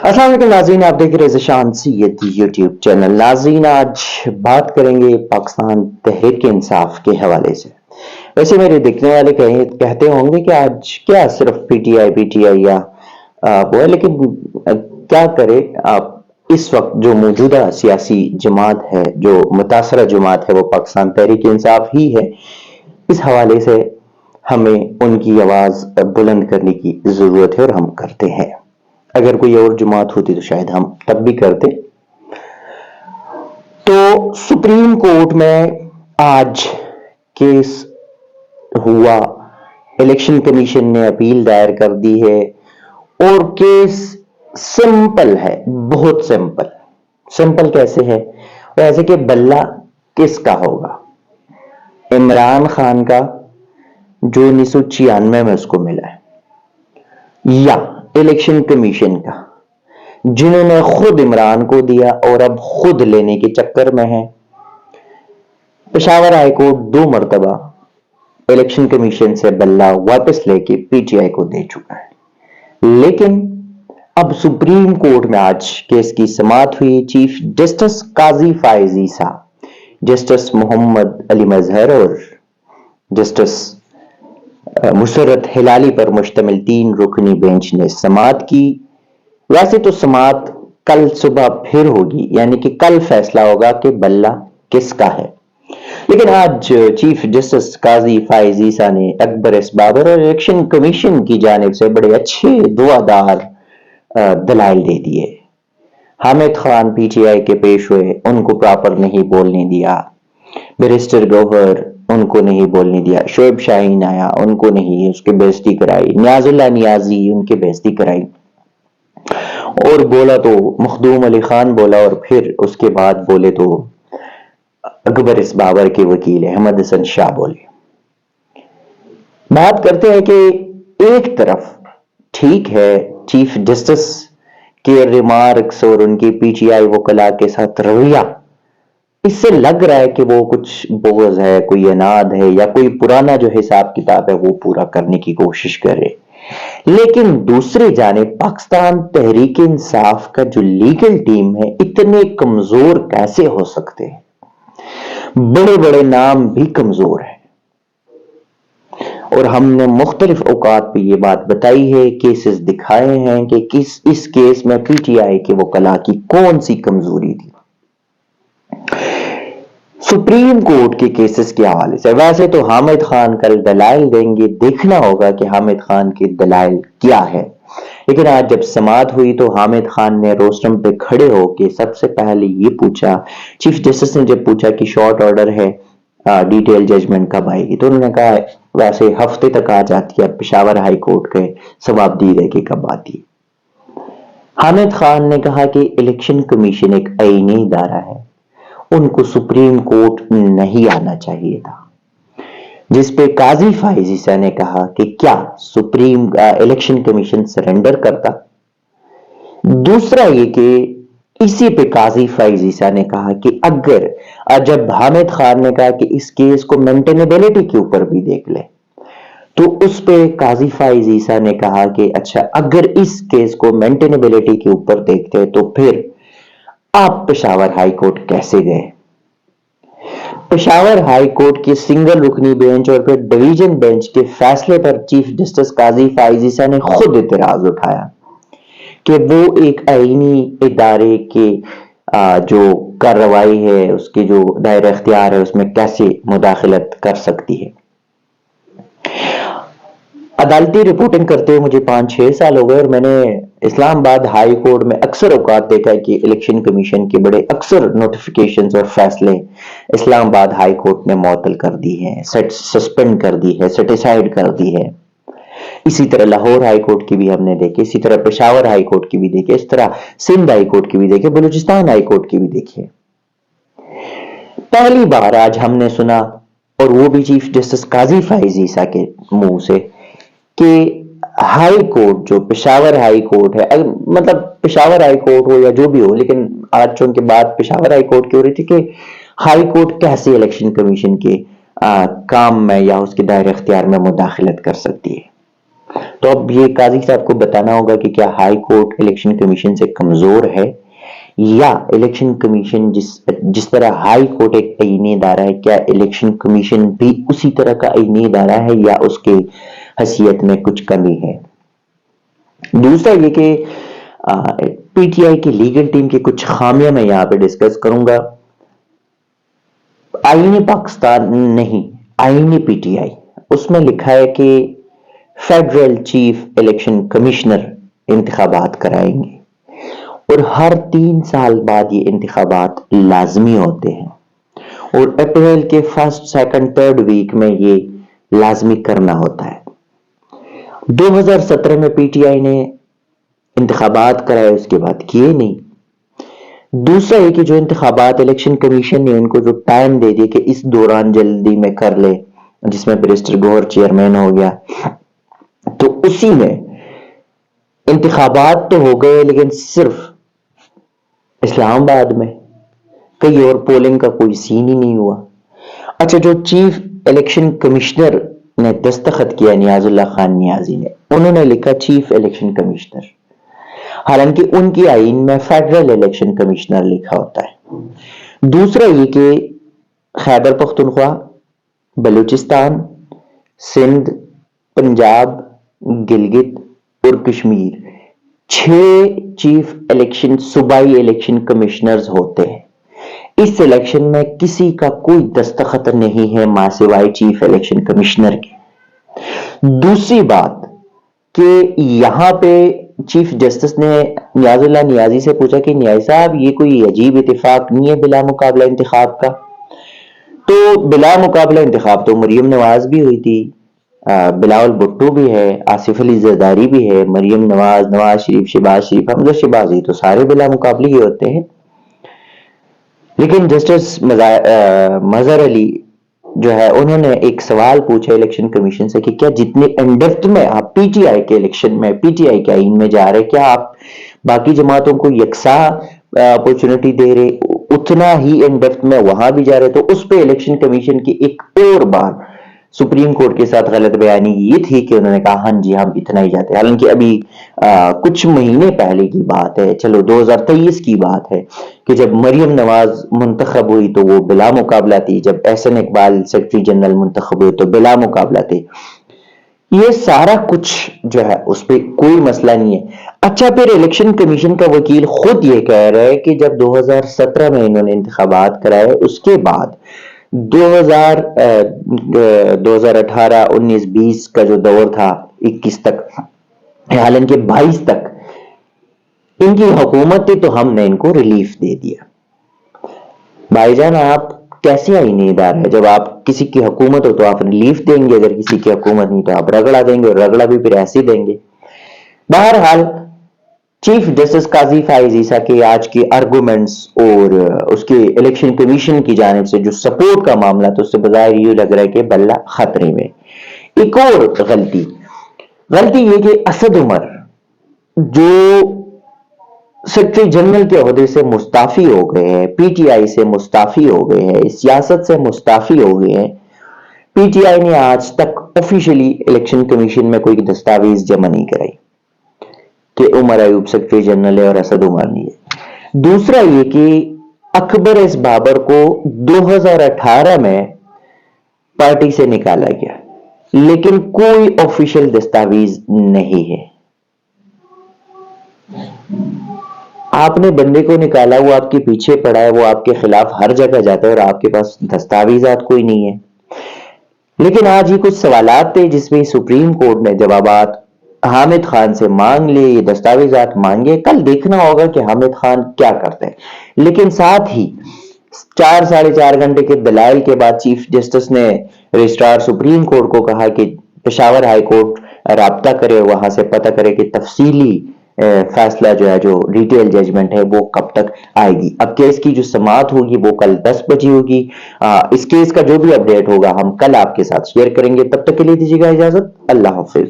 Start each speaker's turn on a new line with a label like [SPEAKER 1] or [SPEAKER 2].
[SPEAKER 1] السلام علیکم ناظرین، آپ دیکھ رہے ہیں ذیشان سید یوٹیوب چینل۔ ناظرین، آج بات کریں گے پاکستان تحریک انصاف کے حوالے سے۔ ویسے میرے دیکھنے والے کہتے ہوں گے کہ آج کیا صرف پی ٹی آئی یا وہ ہے، لیکن کیا کرے آپ، اس وقت جو موجودہ سیاسی جماعت ہے، جو متاثرہ جماعت ہے، وہ پاکستان تحریک انصاف ہی ہے۔ اس حوالے سے ہمیں ان کی آواز بلند کرنے کی ضرورت ہے اور ہم کرتے ہیں۔ اگر کوئی اور جماعت ہوتی تو شاید ہم تب بھی کرتے۔ تو سپریم کورٹ میں آج کیس ہوا، الیکشن کمیشن نے اپیل دائر کر دی ہے، اور کیس سمپل ہے، بہت سمپل۔ سمپل کیسے ہے؟ ایسے کہ بلہ کس کا ہوگا؟ عمران خان کا، جو 1996 میں اس کو ملا ہے، یا الیکشن کمیشن کا، جنہوں نے خود عمران کو دیا اور اب خود لینے کے چکر میں ہے۔ پشاور ہائی کورٹ 2 مرتبہ الیکشن کمیشن سے بلہ واپس لے کے پی ٹی آئی کو دے چکا ہے، لیکن اب سپریم کورٹ میں آج کیس کی سماعت ہوئی۔ چیف جسٹس قاضی فائز عیسیٰ، جسٹس محمد علی مظہر اور جسٹس مسرت ہلالی پر مشتمل 3 رکنی بینچ نے سماعت کی۔ ویسے تو سماعت کل صبح پھر ہوگی، یعنی کہ کل فیصلہ ہوگا کہ بلہ کس کا ہے، لیکن آج چیف جسٹس قاضی فائز عیسیٰ نے اکبر ایس بابر اور الیکشن کمیشن کی جانب سے بڑے اچھے دعادار دلائل دے دیے۔ Hamid Khan P T I کے پیش ہوئے، ان کو پراپر نہیں بولنے دیا۔ بیرسٹر گوہر، ان کو نہیں بولنے دیا۔ شعیب شاہین آیا، ان کو نہیں، اس کے بےعزتی کرائی۔ نیاز اللہ نیازی، ان کی بےعزتی کرائی، اور بولا تو مخدوم علی خان بولا، اور پھر اس کے بعد بولے تو اکبر اس بابر کے وکیل احمد حسن شاہ بولے۔ بات کرتے ہیں کہ ایک طرف ٹھیک ہے چیف جسٹس کے ریمارکس اور ان کی پی ٹی آئی وکلاء کے ساتھ رویہ، اس سے لگ رہا ہے کہ وہ کچھ بغض ہے، کوئی اناد ہے، یا کوئی پرانا جو حساب کتاب ہے وہ پورا کرنے کی کوشش کرے۔ لیکن دوسری جانب پاکستان تحریک انصاف کا جو لیگل ٹیم ہے، اتنے کمزور کیسے ہو سکتے ہیں؟ بڑے بڑے نام بھی کمزور ہیں، اور ہم نے مختلف اوقات پہ یہ بات بتائی ہے، کیسز دکھائے ہیں کہ اس کیس میں پی ٹی آئی کے وکلاء کی کون سی کمزوری تھی۔ سپریم کورٹ کے کیسز کے حوالے سے ویسے تو حامد خان کل دلائل دیں گے، دیکھنا ہوگا کہ حامد خان کے دلائل کیا ہے۔ لیکن آج جب سماعت ہوئی تو حامد خان نے روسٹرم پہ کھڑے ہو کے سب سے پہلے یہ پوچھا، چیف جسٹس نے جب پوچھا کہ شارٹ آرڈر ہے، ڈیٹیل ججمنٹ کب آئے گی، تو انہوں نے کہا ویسے ہفتے تک آ جاتی ہے، پشاور ہائی کورٹ کے ثواب دید ہے کہ کب آتی ہے۔ حامد خان نے کہا کہ الیکشن کمیشن ایک آئینی ادارہ ہے، ان کو سپریم کورٹ نہیں آنا چاہیے تھا، جس پہ قاضی فائز عیسیٰ نے کہا کہ کیا سپریم الیکشن کمیشن سرنڈر کرتا؟ دوسرا یہ کہ اسی پہ قاضی فائز عیسیٰ نے کہا کہ اگر جب حامد خان نے کہا کہ اس کیس کو مینٹینیبلٹی کے اوپر بھی دیکھ لے، تو اس پہ قاضی فائز عیسیٰ نے کہا کہ اچھا اگر اس کیس کو مینٹینیبلٹی کے اوپر دیکھتے تو پھر آپ پشاور ہائی کورٹ کیسے گئے؟ پشاور ہائی کورٹ کی سنگل رکنی بینچ اور پھر ڈویژن بینچ کے فیصلے پر چیف جسٹس قاضی فائز عیسیٰ نے خود اعتراض اٹھایا کہ وہ ایک آئینی ادارے کے جو کارروائی ہے، اس کے جو دائرہ اختیار ہے، اس میں کیسے مداخلت کر سکتی ہے۔ عدالتی رپورٹنگ کرتے ہوئے مجھے 5-6 سال ہو گئے، اور میں نے اسلام آباد ہائی کورٹ میں اکثر اوقات دیکھا ہے کہ الیکشن کمیشن کے بڑے اکثر نوٹیفیکیشنز اور فیصلے اسلام آباد ہائی کورٹ نے معطل کر دی ہیں، سسپینڈ کر دی ہے، سیٹیسائیڈ کر دی ہے۔ اسی طرح لاہور ہائی کورٹ کی بھی ہم نے دیکھے، اسی طرح پشاور ہائی کورٹ کی بھی دیکھے، اس طرح سندھ ہائی کورٹ کی بھی دیکھے، بلوچستان ہائی کورٹ کی بھی دیکھے۔ پہلی بار آج ہم نے سنا، اور وہ بھی چیف جسٹس قاضی فائز عیسیٰ کے منہ سے، کہ ہائی کورٹ جو پشاور ہائی کورٹ ہے، مطلب پشاور ہائی کورٹ ہو یا جو بھی ہو، لیکن آج چونکہ بات پشاور ہائی کورٹ کی ہو رہی تھی کہ ہائی کورٹ کیسے الیکشن کمیشن کے کام میں یا اس کے دائرہ اختیار میں مداخلت کر سکتی ہے۔ تو اب یہ قاضی صاحب کو بتانا ہوگا کہ کیا ہائی کورٹ الیکشن کمیشن سے کمزور ہے، یا الیکشن کمیشن جس طرح ہائی کورٹ ایک آئینی ادارہ ہے، کیا الیکشن کمیشن بھی اسی طرح کا آئینی ادارہ ہے، یا اس کی حیثیت میں کچھ کمی ہے۔ دوسرا یہ کہ پی ٹی آئی کی لیگل ٹیم کی کچھ خامیاں میں یہاں پہ ڈسکس کروں گا۔ آئین پاکستان نہیں، آئین پی ٹی آئی، اس میں لکھا ہے کہ فیڈرل چیف الیکشن کمشنر انتخابات کرائیں گے، اور ہر 3 سال بعد یہ انتخابات لازمی ہوتے ہیں، اور اپریل کے فرسٹ سیکنڈ تھرڈ ویک میں یہ لازمی کرنا ہوتا ہے۔ 2017 میں پی ٹی آئی نے انتخابات کرائے، اس کے بعد کیے نہیں۔ دوسرا یہ کہ جو انتخابات الیکشن کمیشن نے ان کو جو ٹائم دے دی کہ اس دوران جلدی میں کر لے، جس میں بیرسٹر گوہر چیئرمین ہو گیا، تو اسی میں انتخابات تو ہو گئے لیکن صرف اسلام آباد میں، کئی اور پولنگ کا کوئی سین ہی نہیں ہوا۔ اچھا، جو چیف الیکشن کمشنر نے دستخط کیا نیاز اللہ خان نیازی نے، انہوں نے لکھا چیف الیکشن کمشنر، حالانکہ ان کی آئین میں فیڈرل الیکشن کمشنر لکھا ہوتا ہے۔ دوسرا یہ کہ خیبر پختونخوا، بلوچستان، سندھ، پنجاب، گلگت اور کشمیر 6 چیف الیکشن صوبائی الیکشن کمشنرز ہوتے ہیں۔ اس الیکشن میں کسی کا کوئی دستخط نہیں ہے ماں سوائے چیف الیکشن کمشنر کے۔ دوسری بات کہ یہاں پہ چیف جسٹس نے نیاز اللہ نیازی سے پوچھا کہ نیازی صاحب یہ کوئی عجیب اتفاق نہیں ہے بلا مقابلہ انتخاب کا؟ تو بلا مقابلہ انتخاب تو مریم نواز بھی ہوئی تھی، بلاول بھٹو بھی ہے، آصف علی زرداری بھی ہے، مریم نواز، نواز شریف، شہباز شریف، حمزہ شہبازی، تو سارے بلا مقابلہ ہی ہوتے ہیں۔ لیکن جسٹس مظہر علی جو ہے، انہوں نے ایک سوال پوچھا الیکشن کمیشن سے کہ کیا جتنے انڈیپتھ میں آپ پی ٹی آئی کے الیکشن میں، پی ٹی آئی کے آئین میں جا رہے، کیا آپ باقی جماعتوں کو یکساں اپورچونٹی دے رہے، اتنا ہی انڈیپتھ میں وہاں بھی جا رہے؟ تو اس پہ الیکشن کمیشن کی ایک اور بار سپریم کورٹ کے ساتھ غلط بیانی یہ تھی کہ انہوں نے کہا ہاں جی ہم اتنا ہی جاتے ہیں، حالانکہ ابھی کچھ مہینے پہلے کی بات ہے، چلو 2023 کی بات ہے کہ جب مریم نواز منتخب ہوئی تو وہ بلا مقابلہ تھی، جب احسن اقبال سیکرٹری جنرل منتخب ہوئے تو بلا مقابلہ تھے۔ یہ سارا کچھ جو ہے اس پہ کوئی مسئلہ نہیں ہے۔ اچھا، پھر الیکشن کمیشن کا وکیل خود یہ کہہ رہا ہے کہ جب 2017 میں انہوں نے انتخابات کرائے، اس کے بعد 2018 19 20 کا جو دور تھا، 21 تک، حالانکہ 22 تک ان کی حکومت تھی تو ہم نے ان کو ریلیف دے دیا۔ بھائی جان، آپ کیسے آئینی ادارہ ہے؟ جب آپ کسی کی حکومت ہو تو آپ ریلیف دیں گے، اگر کسی کی حکومت نہیں تو آپ رگڑا دیں گے، اور رگڑا بھی پھر ایسے دیں گے۔ بہرحال چیف جسٹس قاضی فائز عیسیٰ کے آج کے آرگومنٹس اور اس کے الیکشن کمیشن کی جانب سے جو سپورٹ کا معاملہ تھا، اس سے بظاہر یہ لگ رہا ہے کہ بلہ خطرے میں۔ ایک اور غلطی یہ کہ اسد عمر جو سیکرٹری جنرل کے عہدے سے مستعفی ہو گئے ہیں، پی ٹی آئی سے مستعفی ہو گئے ہیں، سیاست سے مستعفی ہو گئے ہیں، پی ٹی آئی نے آج تک آفیشلی الیکشن کمیشن میں کوئی دستاویز جمع نہیں کرائی کہ عمر ایوب سیکرٹری جنرل ہے اور اسد عمر نہیں ہے۔ دوسرا یہ کہ اکبر ایس بابر کو 2018 میں پارٹی سے نکالا گیا، لیکن کوئی آفیشل دستاویز نہیں ہے۔ آپ نے بندے کو نکالا، وہ آپ کے پیچھے پڑا ہے، وہ آپ کے خلاف ہر جگہ جاتا ہے، اور آپ کے پاس دستاویزات کوئی نہیں ہے۔ لیکن آج یہ کچھ سوالات تھے جس میں سپریم کورٹ نے جوابات حامد خان سے مانگ لیے، یہ دستاویزات مانگے، کل دیکھنا ہوگا کہ حامد خان کیا کرتے ہیں۔ لیکن ساتھ ہی 4 ساڑھے 4 گھنٹے کے دلائل کے بعد چیف جسٹس نے رجسٹرار سپریم کورٹ کو کہا کہ پشاور ہائی کورٹ رابطہ کرے، وہاں سے پتہ کرے کہ تفصیلی فیصلہ جو ہے، جو ڈیٹیل ججمنٹ ہے، وہ کب تک آئے گی۔ اب کیس کی جو سماعت ہوگی وہ کل 10 بجے ہوگی۔ اس کیس کا جو بھی اپڈیٹ ہوگا ہم کل آپ کے ساتھ شیئر کریں گے۔ تب تک کے لیے دیجیے گا اجازت، اللہ حافظ۔